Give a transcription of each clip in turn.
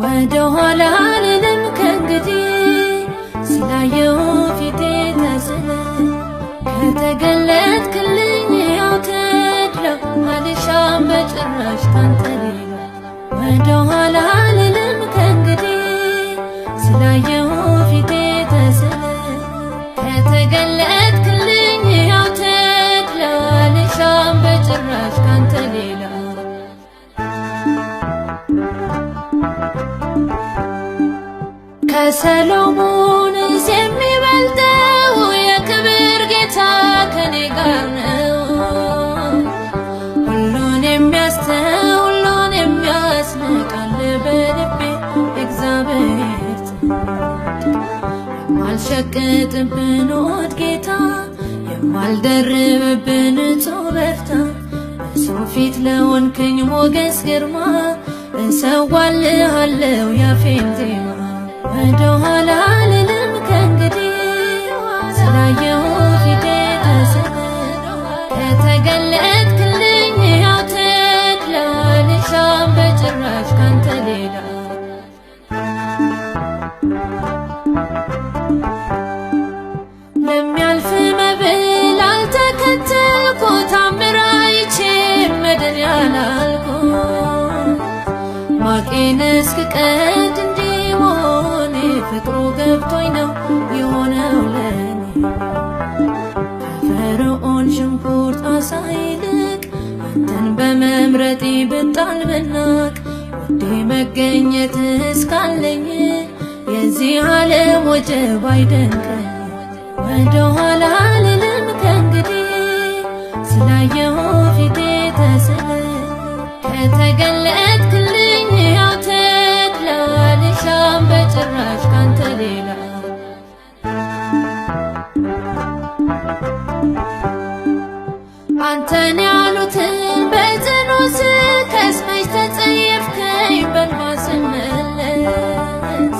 ወደ ኋላ አልልም ከእንግዲህ ስላየሁ ፊቴ ተስለ ከተገለጥክልኝ ያው ተድላ አልሻም በጭራሽ ካንተ ሌላ። ወደ ኋላ አልልም ከእንግዲህ ስላየሁ ፊቴ ተስለ ከተገለጥክልኝ ያው ተድላ አልሻም በጭራሽ ካንተ ሌላ። ከሰሎሞንስ የሚበልጠው የክብር ጌታ ከኔ ጋር ነው። ሁሉን የሚያስተው ሁሉን የሚያስንቃል በልቤ እግዚአብሔር የማልሸቅጥብን ውድ ጌታ የማልደርብብን ንጹሕ በፍታ በሰው ፊት ለሆንክኝ ሞገስ ግርማ እሰዋልሃለሁ ያፌን ዜማ። ወደ ኋላ አልልም ከእንግዲህ ስላየሁ ፊቴ ተስለ ከተገለጥክልኝ ያው ተድላ አልሻም በጭራሽ ካንተ ሌላ። ለሚያልፍ መብል አልተከተልኩ ታምር አይቼ መድን ያላልኩት ማቄን እስክቀድ እንዲሆን ፍቅሩ ገብቶኝ ነው የሆነው ለኔ። ከፈርዖን ሽንኩርት ዓሣ ይልቅ አንተን በመምረጤ ብጣል ብናቅ ውዴ መገኘት እስካለኝ የዚህ ዓለም ወጀብ አይደንቀኝ። ወደ ኋላ አልልም ከእንግዲህ ስላየሁ ፊቴ ተስለ ከተገለጥክልኝ ያው ተድላ አልሻም በጭራሽ ካንተ ሌላ። አንተን ያሉትን በጽኑ ስከስመች ተጸየፍከኝ በእንባ ስመለስ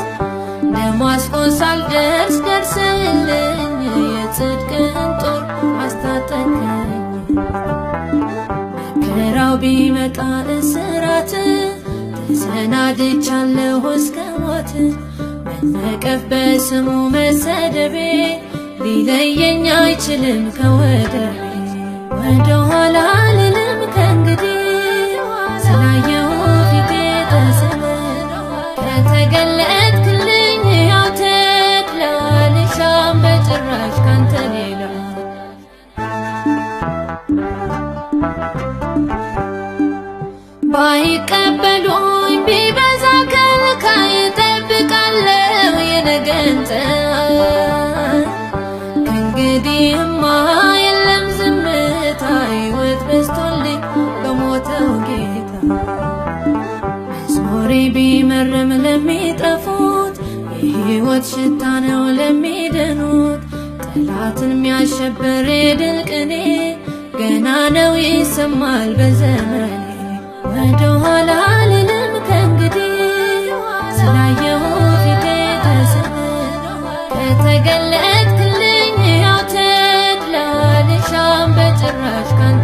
ደማስቆ ሳልደርስ ደርሰህልኝ የጽድቅን ጦር አስታጠቅከኝ። መከራው ቢመጣ እስራት ተሰናድቻለሁ እስከ ሞት መነቀፍ በስሙ መሰደቤ ሊለየኝ አይችልም ከወደቤ። ወደ ኋላ አልልም ከእንግዲህ ስላየሁ ፊቴ ተስለ ከተገለጥክልኝ ያው ተድላ አልሻም በጭራሽ ካንተ ሌላ። ባይቀበሉኝ ቢበዛ ከልካይ እጠብቃለሁ የነገን ፀሐይ። ከእንግዲህማ የለም ዝምታ ሕይወት በዝቶልኝ በሞተው ጌታ። መዝሙሬ ቢመርም ለሚጠፉት የሕይወት ሽታ ነው ለሚድኑት። ጠላትን የሚያሸብር የድል ቅኔ ገና ነው ይሰማል በዘመኔ። ወደ ኋላ አልልም ከእንግዲህ ስላየሁ ፊቴ ተስለ ከተገለጥክልኝ ያው ተድላ አልሻም በጭራሽ ካንተ